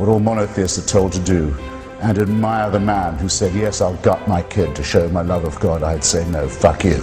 what all monotheists are told to do, and admire the man who said, yes, I'll gut my kid to show my love of God, I'd say, no, fuck you.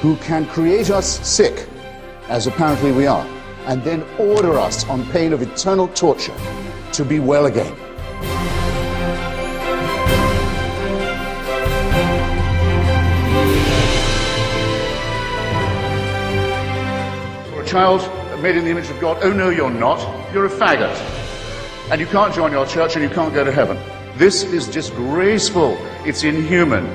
Who can create us sick, as apparently we are, and then order us on pain of eternal torture to be well again. You're a child made in the image of God. Oh no, you're not. You're a faggot. And you can't join your church and you can't go to heaven. This is disgraceful. It's inhuman.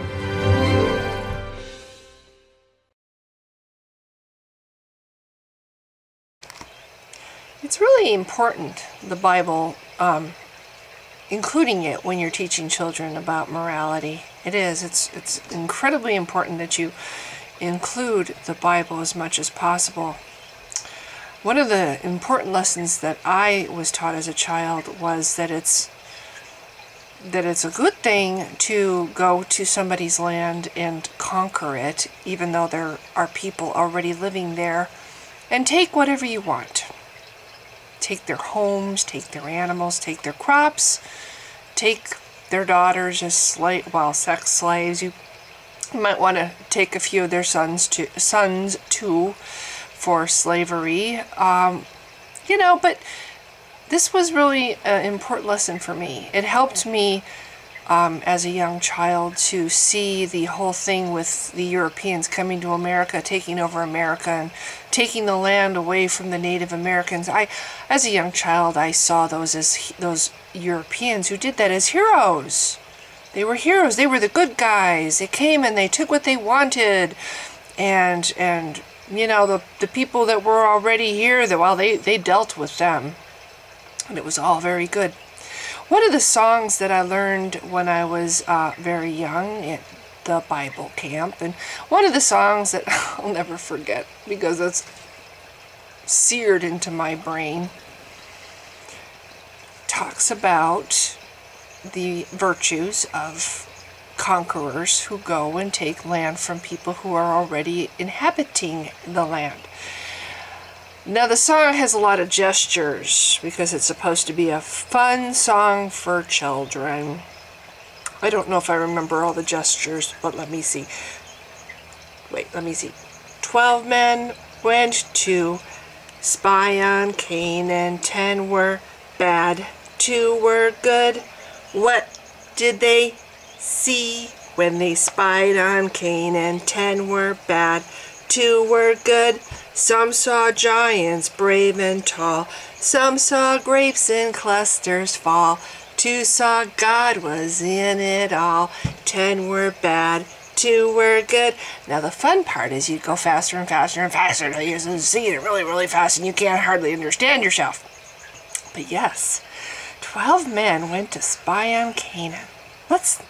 It's really important, the Bible, including it when you're teaching children about morality. It is. It's incredibly important that you include the Bible as much as possible. One of the important lessons that I was taught as a child was that it's a good thing to go to somebody's land and conquer it, even though there are people already living there, and take whatever you want. Take their homes, take their animals, take their crops, take their daughters as sex slaves. You might want to take a few of their sons too for slavery. But this was really an important lesson for me. It helped me as a young child to see the whole thing with the Europeans coming to America, taking over America, and taking the land away from the Native Americans. As a young child, I saw those Europeans who did that as heroes. They were heroes. They were the good guys. They came and they took what they wanted, and the people that were already here, they dealt with them, and it was all very good. One of the songs that I learned when I was very young at the Bible camp, and one of the songs that I'll never forget because it's seared into my brain, talks about the virtues of conquerors who go and take land from people who are already inhabiting the land. Now the song has a lot of gestures because it's supposed to be a fun song for children. I don't know if I remember all the gestures, but let me see. 12 men went to spy on Canaan. 10 were bad, 2 were good. What did they see when they spied on Canaan? 10 were bad, 2 were good. Some saw giants brave and tall. Some saw grapes in clusters fall. 2 saw God was in it all. 10 were bad, 2 were good. Now the fun part is you go faster and faster and faster until you see it really, really fast and you can't hardly understand yourself. But yes, 12 men went to spy on Canaan. Let's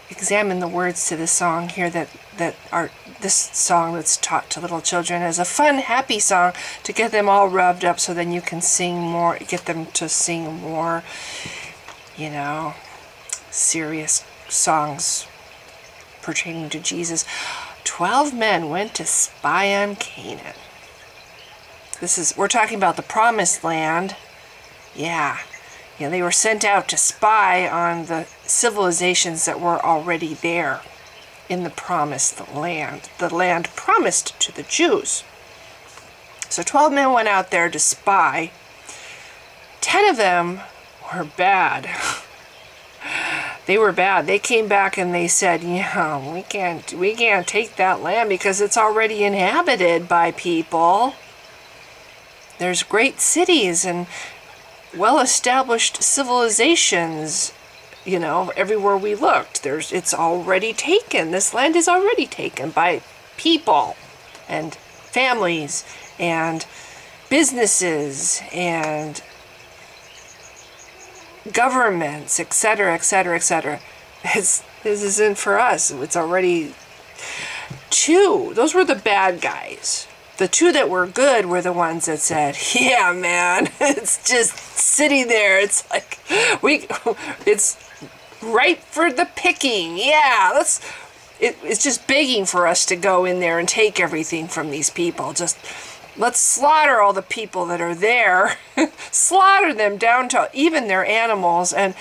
examine the words to this song here that are this song that's taught to little children as a fun, happy song to get them all revved up so then you can sing more, get them to sing more, serious songs pertaining to Jesus. 12 men went to spy on Canaan. We're talking about the promised land. Yeah, they were sent out to spy on the civilizations that were already there in the promised land, the land promised to the Jews. So 12 men went out there to spy. 10 of them were bad. They were bad. They came back and they said, we can't take that land because it's already inhabited by people. There's great cities and well-established civilizations, everywhere we looked. It's already taken. This land is already taken by people and families and businesses and governments, etc., etc., etc. This isn't for us. It's already 2. Those were the bad guys. The 2 that were good were the ones that said, yeah, man, it's just sitting there. It's like, it's ripe for the picking. Yeah, it's just begging for us to go in there and take everything from these people. Just let's slaughter all the people that are there, slaughter them down to even their animals, and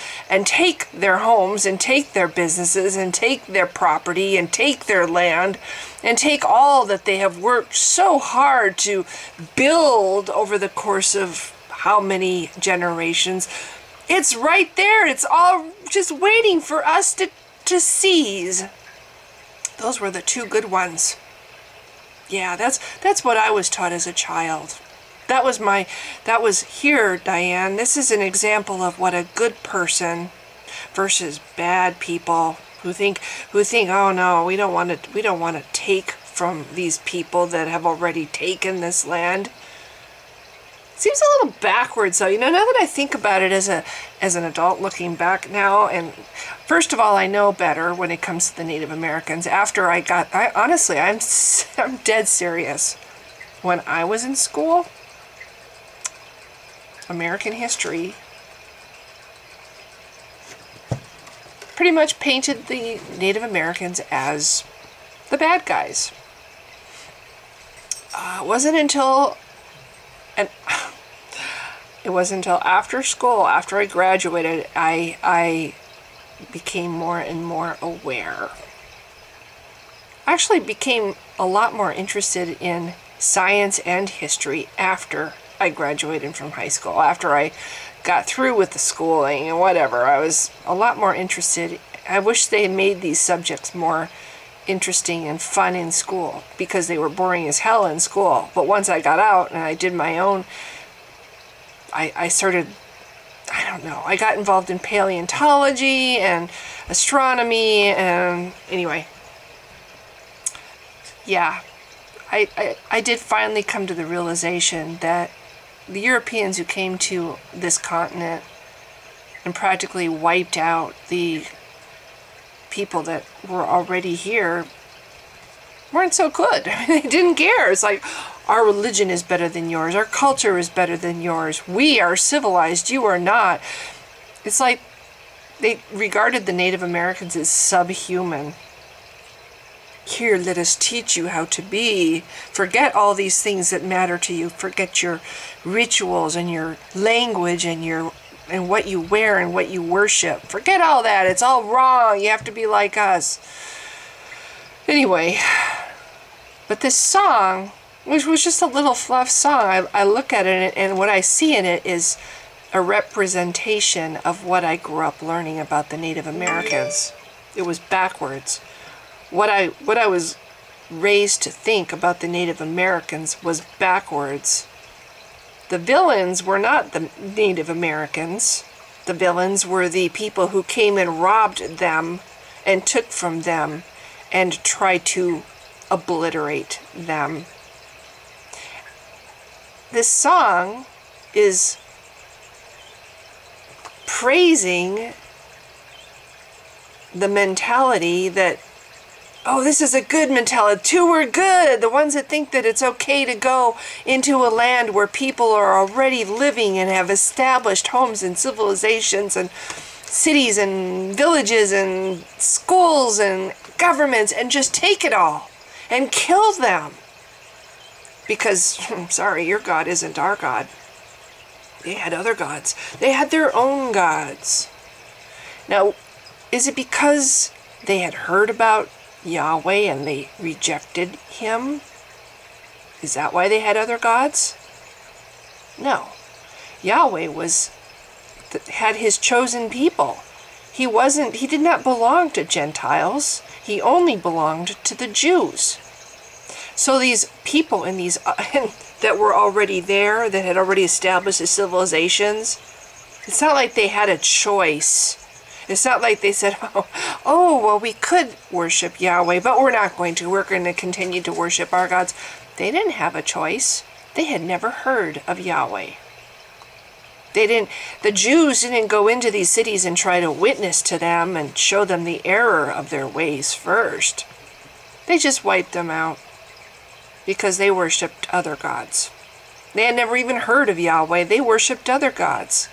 take their homes and take their businesses and take their property and take their land and take all that they have worked so hard to build over the course of how many generations. It's right there. It's all just waiting for us to seize. Those were the two good ones. Yeah, that's what I was taught as a child. That was here, Diane. This is an example of what a good person versus bad people who think, oh no, we don't want to take from these people that have already taken this land. Seems a little backwards, though. You know, now that I think about it as an adult looking back now, and first of all, I know better when it comes to the Native Americans. After I'm dead serious. When I was in school, American history pretty much painted the Native Americans as the bad guys. It wasn't until after school, after I graduated, I became more and more aware. I actually became a lot more interested in science and history after I graduated from high school. After I got through with the schooling and whatever, I was a lot more interested. I wish they had made these subjects more interesting and fun in school, because they were boring as hell in school. But once I got out and I did my own, I started, I don't know, I got involved in paleontology and astronomy, and anyway, yeah, I did finally come to the realization that the Europeans who came to this continent and practically wiped out the people that were already here weren't so good. I mean, they didn't care. It's like, our religion is better than yours. Our culture is better than yours. We are civilized. You are not. It's like they regarded the Native Americans as subhuman. Here, let us teach you how to be. Forget all these things that matter to you. Forget your rituals and your language and what you wear and what you worship. Forget all that. It's all wrong. You have to be like us. Anyway, but this song, which was just a little fluff song, I look at it and what I see in it is a representation of what I grew up learning about the Native Americans. It was backwards. What I was raised to think about the Native Americans was backwards. The villains were not the Native Americans. The villains were the people who came and robbed them and took from them and tried to obliterate them. This song is praising the mentality that, oh, this is a good mentality. Two are good. The ones that think that it's okay to go into a land where people are already living and have established homes and civilizations and cities and villages and schools and governments and just take it all and kill them. Because, sorry, your God isn't our God. They had other gods. They had their own gods. Now, is it because they had heard about Yahweh and they rejected him? Is that why they had other gods? No. Yahweh had his chosen people. He did not belong to Gentiles. He only belonged to the Jews. So these people in these that were already there, that had already established the civilizations, it's not like they had a choice. It's not like they said, oh, well, we could worship Yahweh, but we're not going to. We're going to continue to worship our gods. They didn't have a choice. They had never heard of Yahweh. The Jews didn't go into these cities and try to witness to them and show them the error of their ways first. They just wiped them out because they worshipped other gods. They had never even heard of Yahweh. They worshipped other gods.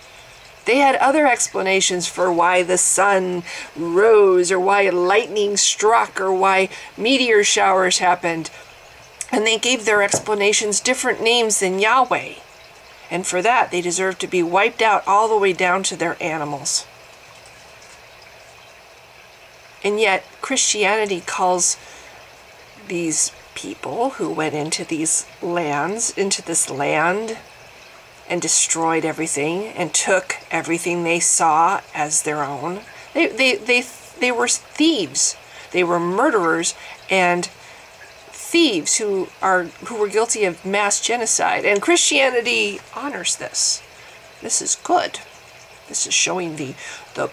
They had other explanations for why the sun rose, or why lightning struck, or why meteor showers happened. And they gave their explanations different names than Yahweh. And for that, they deserve to be wiped out all the way down to their animals. And yet, Christianity calls these people who went into these lands, into this land, and destroyed everything, and took everything they saw as their own. They were thieves. They were murderers and thieves who were guilty of mass genocide. And Christianity honors this. This is good. This is showing the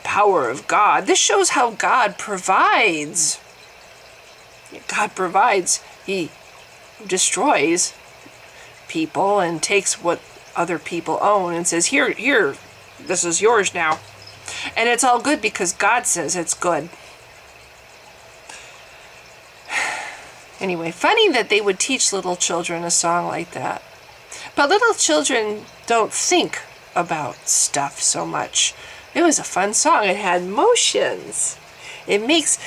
power of God. This shows how God provides. God provides. He destroys people and takes what other people own and says, here, this is yours now. And it's all good because God says it's good. Anyway, funny that they would teach little children a song like that. But little children don't think about stuff so much. It was a fun song. It had motions. It makes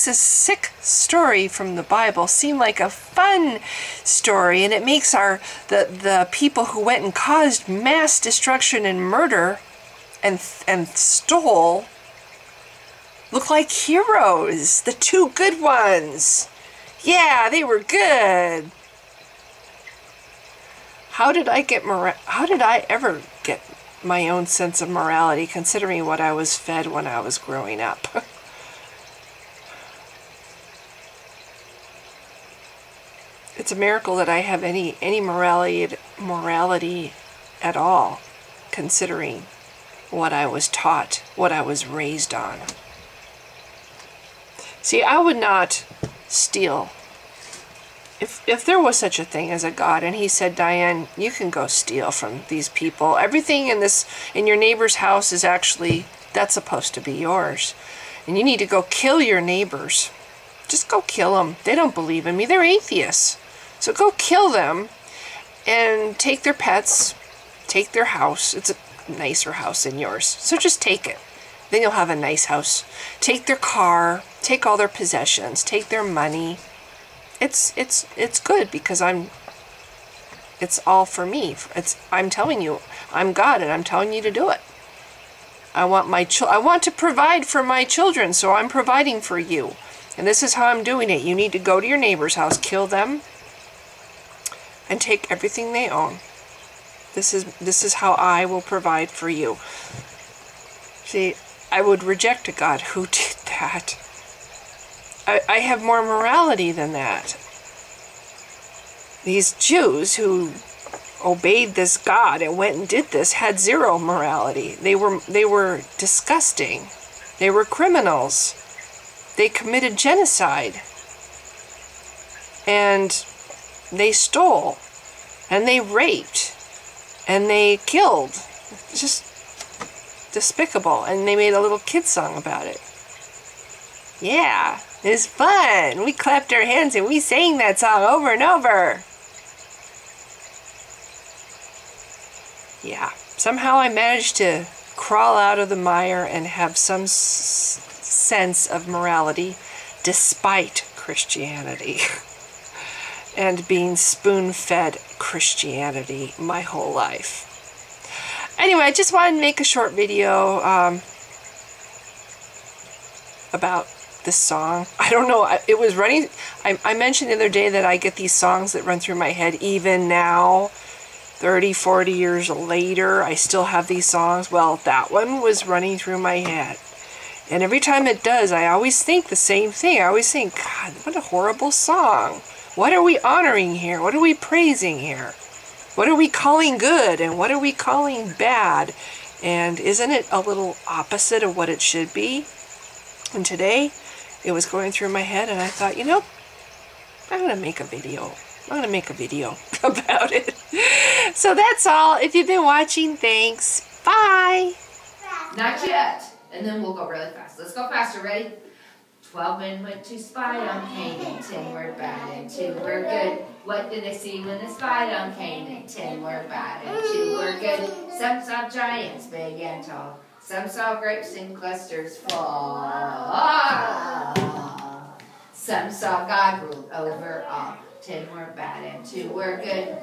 a sick story from the Bible seem like a fun story, and it makes the people who went and caused mass destruction and murder and stole look like heroes. The two good ones. Yeah, they were good. How did I ever get my own sense of morality, considering what I was fed when I was growing up? It's a miracle that I have any morality at all, considering what I was taught, what I was raised on. See, I would not steal. If there was such a thing as a God, and he said, Diane, you can go steal from these people. Everything in your neighbor's house is actually, that's supposed to be yours. And you need to go kill your neighbors. Just go kill them. They don't believe in me. They're atheists. So go kill them and take their pets, take their house. It's a nicer house than yours. So just take it. Then you'll have a nice house. Take their car, take all their possessions, take their money. It's good because it's all for me. I'm telling you, I'm God, and I'm telling you to do it. I want to provide for my children, so I'm providing for you. And this is how I'm doing it. You need to go to your neighbor's house, kill them, and take everything they own. This is how I will provide for you. See, I would reject a God who did that. I have more morality than that. These Jews who obeyed this God and went and did this had zero morality. They were disgusting. They were criminals. They committed genocide. And they stole. And they raped. And they killed. It's just despicable. And they made a little kid song about it. Yeah, it was fun. We clapped our hands and we sang that song over and over. Yeah, somehow I managed to crawl out of the mire and have some sense of morality despite Christianity and being spoon-fed Christianity my whole life. Anyway, I just wanted to make a short video about this song. I don't know, it was running, I mentioned the other day that I get these songs that run through my head even now, 30, 40 years later, I still have these songs. Well, that one was running through my head. And every time it does, I always think the same thing. I always think, God, what a horrible song. What are we honoring here? What are we praising here? What are we calling good and what are we calling bad? And isn't it a little opposite of what it should be? And today, it was going through my head and I thought, you know, I'm going to make a video. I'm going to make a video about it. So that's all. If you've been watching, thanks. Bye. Not yet. And then we'll go really fast. Let's go faster. Ready? 12 men went to spy on Canaan, 10 were bad and 2 were good. What did they see when they spied on Canaan? 10 were bad and 2 were good. Some saw giants big and tall, some saw grapes in clusters fall. Some saw God rule over all, 10 were bad and 2 were good.